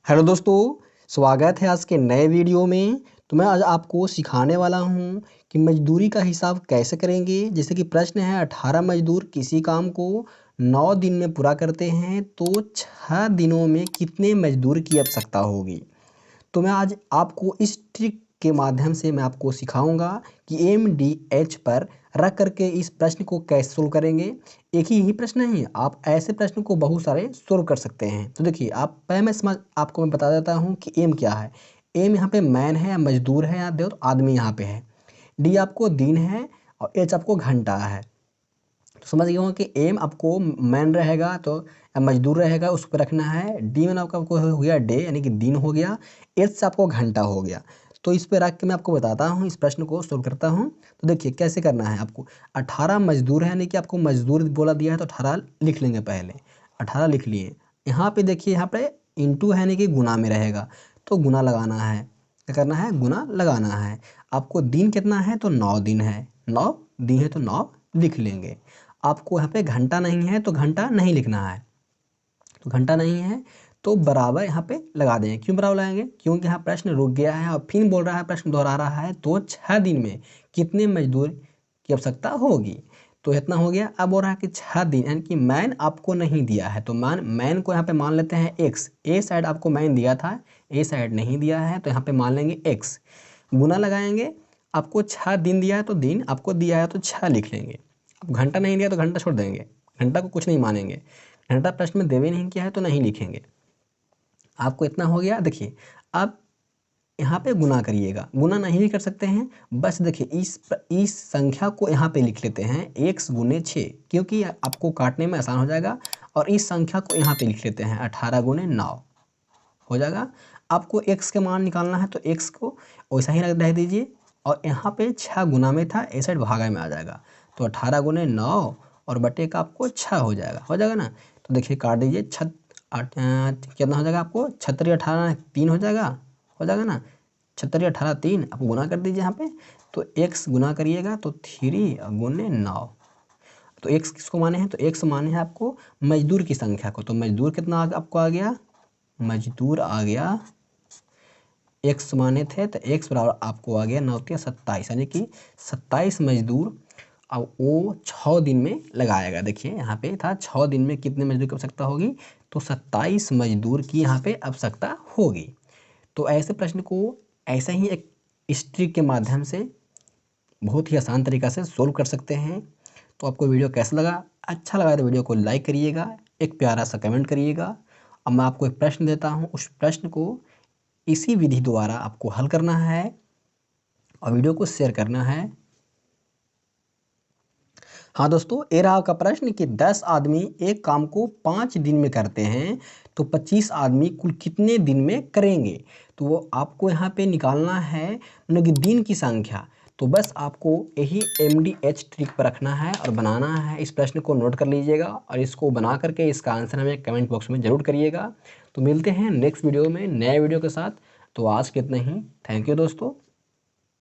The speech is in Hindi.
हेलो दोस्तों, स्वागत है आज के नए वीडियो में। तो मैं आज आपको सिखाने वाला हूँ कि मजदूरी का हिसाब कैसे करेंगे। जैसे कि प्रश्न है 18 मजदूर किसी काम को 9 दिन में पूरा करते हैं तो 6 दिनों में कितने मजदूर की आवश्यकता होगी। तो मैं आज आपको इस ट्रिक के माध्यम से मैं आपको सिखाऊंगा कि MDH पर रख करके इस प्रश्न को कैसे सोल्व करेंगे। एक ही यही प्रश्न नहीं है, आप ऐसे प्रश्न को बहुत सारे सोल्व कर सकते हैं। तो देखिए, आप पहले आपको मैं बता देता हूँ कि एम क्या है। एम यहाँ पे मैन है या मजदूर है या दो आदमी यहाँ पे है। डी आपको दिन है और एच आपको घंटा है। तो समझ गए हो कि एम आपको मैन रहेगा तो मजदूर रहेगा उस पर रखना है। डी में आपको हो गया डे यानी कि दिन हो गया। एच से आपको घंटा हो गया। तो इस पे रख के मैं आपको बताता हूँ, इस प्रश्न को सोल्व करता हूँ। तो देखिए कैसे करना है आपको। 18 मजदूर है यानी कि आपको मजदूर बोला दिया है तो 18 लिख लेंगे। पहले 18 लिख लिए। यहाँ पे देखिए, यहाँ पे इंटू है यानी कि गुना में रहेगा तो गुना लगाना है। क्या करना है? गुना लगाना है। आपको दिन कितना है तो 9 दिन है। 9 दिन है तो 9 लिख लेंगे। आपको यहाँ पे घंटा नहीं है तो घंटा नहीं लिखना है। तो घंटा नहीं है तो बराबर यहाँ पे लगा देंगे। क्यों बराबर लगाएंगे? क्योंकि यहाँ प्रश्न रुक गया है और फिर बोल रहा है, प्रश्न दोहरा रहा है तो 6 दिन में कितने मजदूर की आवश्यकता होगी। तो इतना हो गया। अब बोल रहा है कि 6 दिन यानी कि मैन आपको नहीं दिया है तो मैन को यहाँ पे मान लेते हैं एक्स। ए साइड आपको मैन दिया था, ए साइड नहीं दिया है तो यहाँ पे मान लेंगे एक्स। गुना लगाएंगे। आपको 6 दिन दिया है तो दिन, आपको दिया है तो 6 लिख लेंगे। अब घंटा नहीं दिया तो घंटा छोड़ देंगे, घंटा को कुछ नहीं मानेंगे। घंटा प्रश्न में देवे नहीं किया है तो नहीं लिखेंगे। आपको इतना हो गया। देखिए अब यहाँ पे गुना करिएगा। गुना नहीं भी कर सकते हैं, बस देखिए इस संख्या को यहाँ पे लिख लेते हैं x गुने 6, क्योंकि आपको काटने में आसान हो जाएगा। और इस संख्या को यहाँ पे लिख लेते हैं 18 गुने 9 हो जाएगा। आपको x के मान निकालना है तो x को वैसा ही रख दीजिए। और यहाँ पे 6 गुना में था, ए साइड भागा में आ जाएगा तो 18 गुने 9 और बटे का आपको 6 हो जाएगा ना। तो देखिए काट दीजिए। कितना हो जाएगा आपको? 36 18 3 हो जाएगा ना। 36 18 3 आप गुना कर दीजिए यहाँ पे। तो x गुना करिएगा तो 3 गुने 9। तो x किसको माने हैं? तो x माने हैं आपको मजदूर की संख्या को। तो मजदूर कितना आपको आ गया? मजदूर आ गया, x माने थे तो x बराबर आपको आ गया 9 के 27 यानी कि 27 मजदूर। अब वो 6 दिन में लगाएगा। देखिए यहाँ पे था 6 दिन में कितने मजदूर की आवश्यकता होगी तो 27 मजदूर की यहाँ पे आवश्यकता होगी। तो ऐसे प्रश्न को ऐसे ही एक इस ट्रिक के माध्यम से बहुत ही आसान तरीक़ा से सोल्व कर सकते हैं। तो आपको वीडियो कैसा लगा? अच्छा लगा तो वीडियो को लाइक करिएगा, एक प्यारा सा कमेंट करिएगा। अब मैं आपको एक प्रश्न देता हूँ, उस प्रश्न को इसी विधि द्वारा आपको हल करना है और वीडियो को शेयर करना है। हाँ दोस्तों, ये रहा आपका प्रश्न कि 10 आदमी एक काम को 5 दिन में करते हैं तो 25 आदमी कुल कितने दिन में करेंगे। तो वो आपको यहाँ पे निकालना है मतलब कि दिन की संख्या। तो बस आपको यही MDH ट्रिक पर रखना है और बनाना है। इस प्रश्न को नोट कर लीजिएगा और इसको बना करके इसका आंसर हमें कमेंट बॉक्स में ज़रूर करिएगा। तो मिलते हैं नेक्स्ट वीडियो में नए वीडियो के साथ। तो आज के इतना ही। थैंक यू दोस्तों।